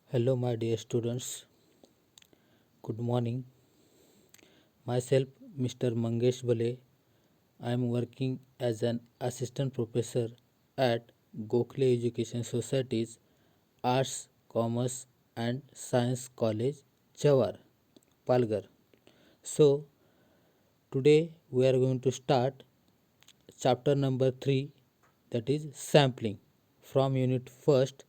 Hello, my dear students. Good morning. Myself, Mr. Mangesh Bale. I am working as an assistant professor at Gokhale Education Society's Arts, Commerce and Science College, Jawar, Palgar. So, today we are going to start chapter number 3, that is sampling, from unit first,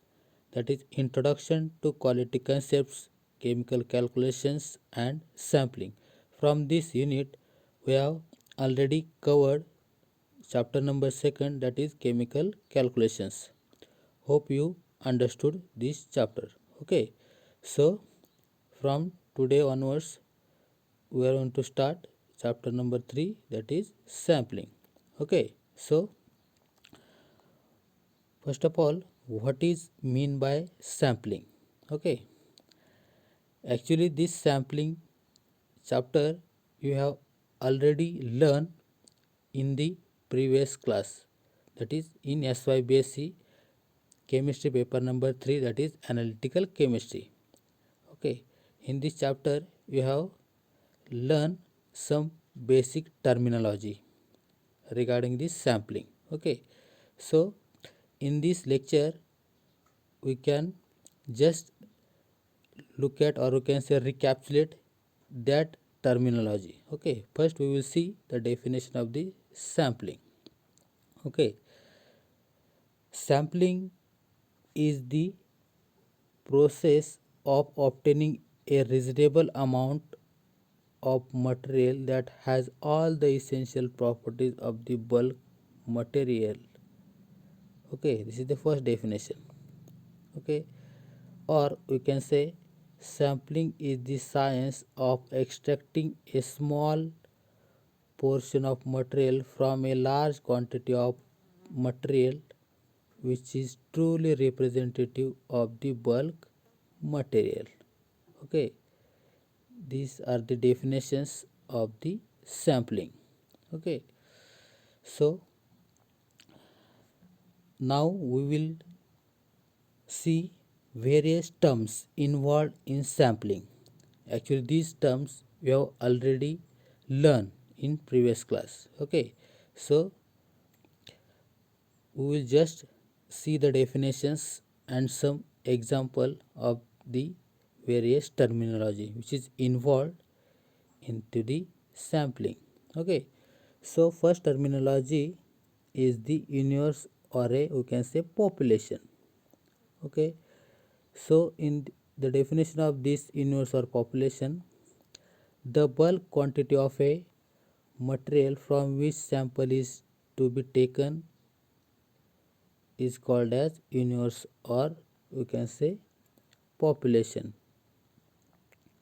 that is introduction to quality concepts, chemical calculations and sampling. From this unit we have already covered chapter number 2, that is chemical calculations. Hope you understood this chapter. Okay, so from today onwards we are going to start chapter number 3, that is sampling. Okay, so first of all, what is mean by sampling? Okay, actually this sampling chapter you have already learned in the previous class, that is in SYBSc chemistry paper number 3, that is analytical chemistry. Okay, in this chapter you have learned some basic terminology regarding this sampling. Okay, so in this lecture we can just look at, or we can say recapitulate that terminology. Okay, first we will see the definition of the sampling. Okay, sampling is the process of obtaining a reasonable amount of material that has all the essential properties of the bulk material. Okay, this is the first definition. Okay, or we can say sampling is the science of extracting a small portion of material from a large quantity of material which is truly representative of the bulk material. Okay, these are the definitions of the sampling. Okay, so now we will see various terms involved in sampling. Actually, these terms we have already learned in previous class. Okay, so we will just see the definitions and some example of the various terminology which is involved into the sampling. Okay, so first terminology is the universe, or a we can say population. Okay, so in the definition of this universe or population, the bulk quantity of a material from which sample is to be taken is called as universe, or we can say population.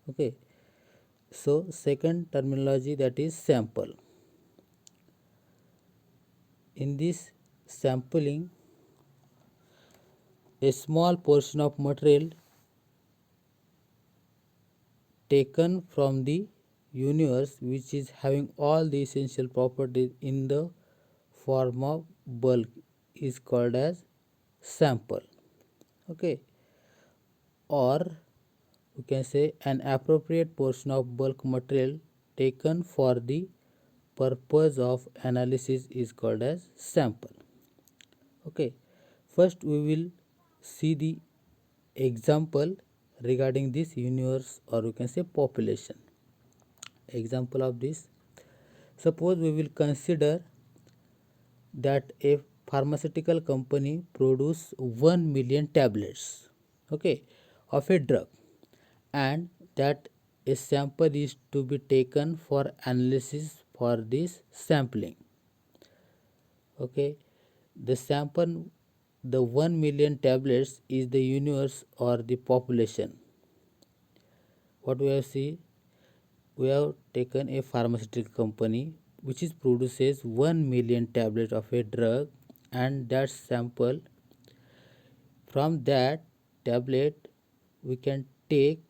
Okay, so second terminology, that is sample. In this sampling, a small portion of material taken from the universe which is having all the essential properties in the form of bulk is called as sample. Okay, or we can say an appropriate portion of bulk material taken for the purpose of analysis is called as sample. Okay, first we will see the example regarding this universe, or we can say population. Example of this, suppose we will consider that a pharmaceutical company produce 1 million tablets, okay, of a drug, and that a sample is to be taken for analysis for this sampling. Okay, the sample, the 1 million tablets is the universe or the population. What we have seen, we have taken a pharmaceutical company which is produces 1 million tablets of a drug, and that sample, from that tablet we can take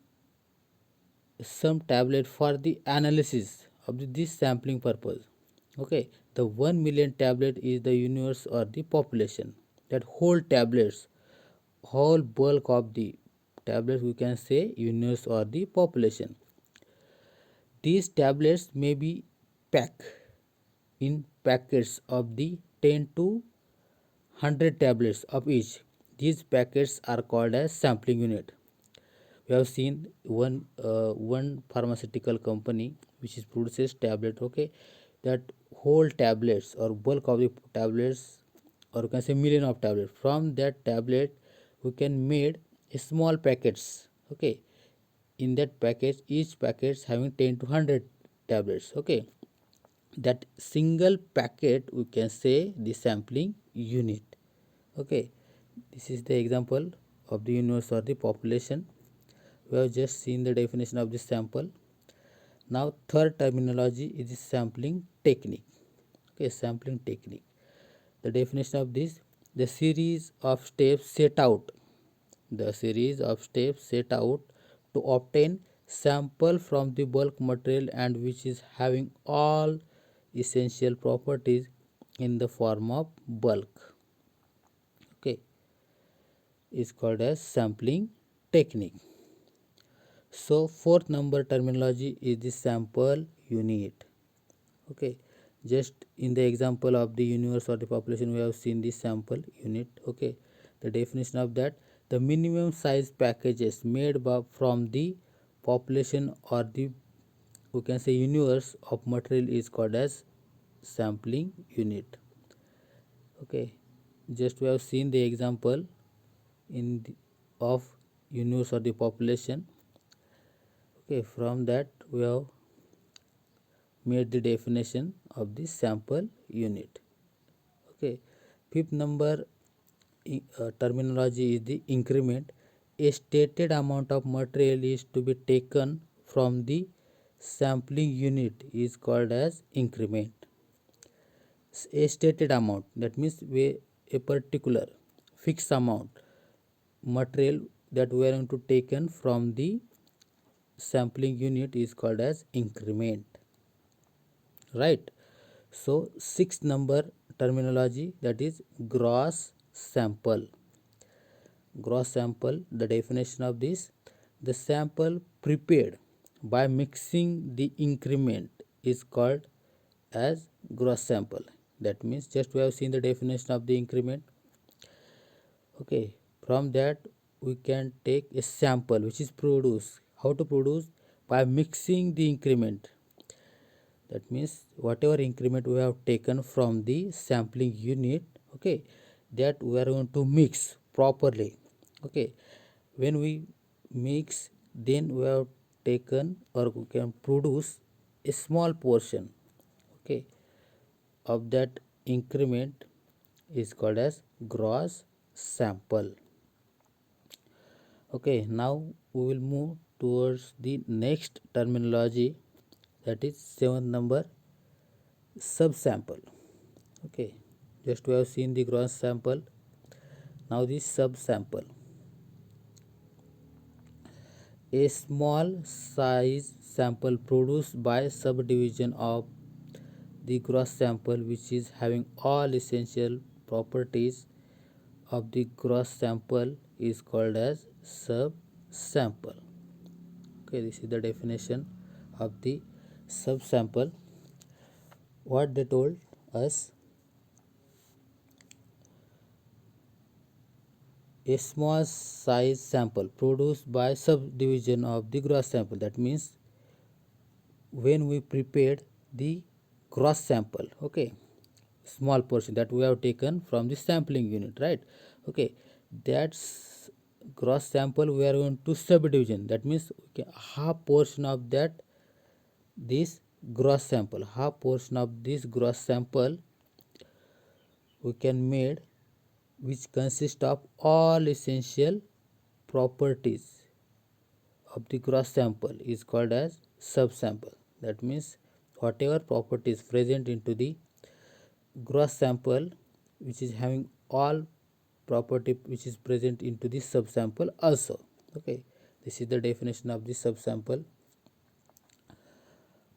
some tablet for the analysis of this sampling purpose. Okay, the 1 million tablet is the universe or the population, that whole tablets, whole bulk of the tablets we can say universe or the population. These tablets may be packed in packets of the 10 to 100 tablets of each. These packets are called as sampling unit. We have seen one pharmaceutical company which is produces tablet, okay, that whole tablets or bulk of the tablets, or you can say million of tablets. From that tablet we can made small packets, okay. In that package, each packets having 10 to 100 tablets, okay. That single packet we can say the sampling unit, okay. This is the example of the universe or the population. We have just seen the definition of the sample. Now third terminology is the sampling technique, okay. Sampling technique, the definition of this: the series of steps set out the series of steps set out to obtain sample from the bulk material and which is having all essential properties in the form of bulk, okay, is called as sampling technique. So fourth number terminology is the sample unit, okay. Just in the example of the universe or the population we have seen the sample unit, okay. The definition of that: the minimum size packages made from the population or the we can say universe of material is called as sampling unit, okay. Just we have seen the example in of universe or the population, okay. From that we have made the definition of the sample unit, okay. Fifth number terminology is the increment. A stated amount of material is to be taken from the sampling unit is called as increment. A stated amount, that means a particular fixed amount material that we are going to taken from the sampling unit is called as increment, right. So sixth number terminology, that is gross sample. Gross sample, the definition of this: the sample prepared by mixing the increment is called as gross sample. That means just we have seen the definition of the increment, okay. From that we can take a sample which is produced. How to produce? By mixing the increment. That means whatever increment we have taken from the sampling unit, okay, that we are going to mix properly, okay. When we mix, then we have taken or we can produce a small portion, okay, of that increment is called as gross sample, okay. Now we will move towards the next terminology, that is seventh number, subsample, okay. Just we have seen the gross sample. Now the subsample: a small size sample produced by subdivision of the gross sample which is having all essential properties of the gross sample is called as subsample, okay. This is the definition of the subsample. What they told us: a small size sample produced by subdivision of the gross sample. That means when we prepared the gross sample, okay, small portion that we have taken from the sampling unit, right, okay. That's gross sample we are going to subdivision. That means okay, half portion of that this gross sample, half portion of this gross sample we can made which consist of all essential properties of the gross sample is called as subsample. That means whatever properties present into the gross sample which is having all property which is present into the subsample also, okay. This is the definition of the subsample,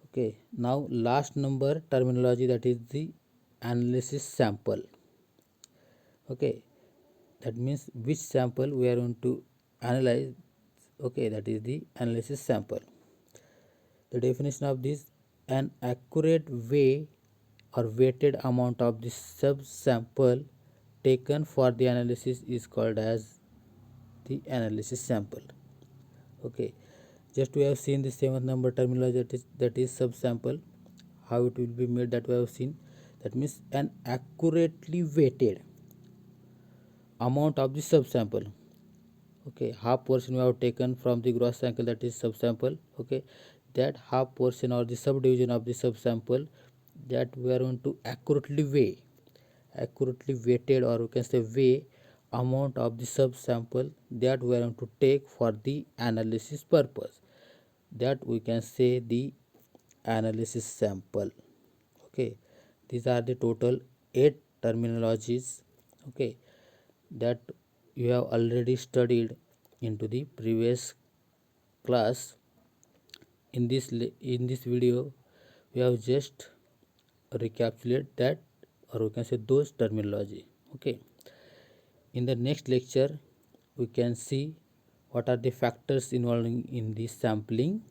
okay. Now last number terminology, that is the analysis sample, okay. That means which sample we are going to analyze Okay, that is the analysis sample. The definition of this: an accurate way or weighted amount of the subsample taken for the analysis is called as the analysis sample. Okay, just we have seen the seventh number terminology, that is subsample. How it will be made, that we have seen. That means an accurately weighted amount of the subsample. Okay, half portion we have taken from the gross sample, that is subsample. Okay, that half portion or the subdivision of the subsample, that we are going to accurately weighted, or we can say weigh amount of the subsample that we are going to take for the analysis purpose, that we can say the analysis sample. Okay, these are the total 8 terminologies. Okay, that you have already studied into the previous class. In this video we have just recapitulate that, or we can say those terminology. Okay, in the next lecture we can see what are the factors involving in the sampling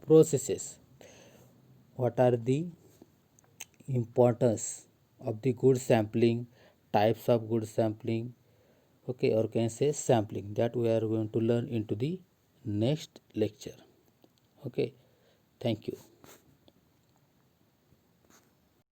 processes, what are the importance of the good sampling, types of good sampling. Okay, or can say sampling, that we are going to learn into the next lecture. Okay, thank you.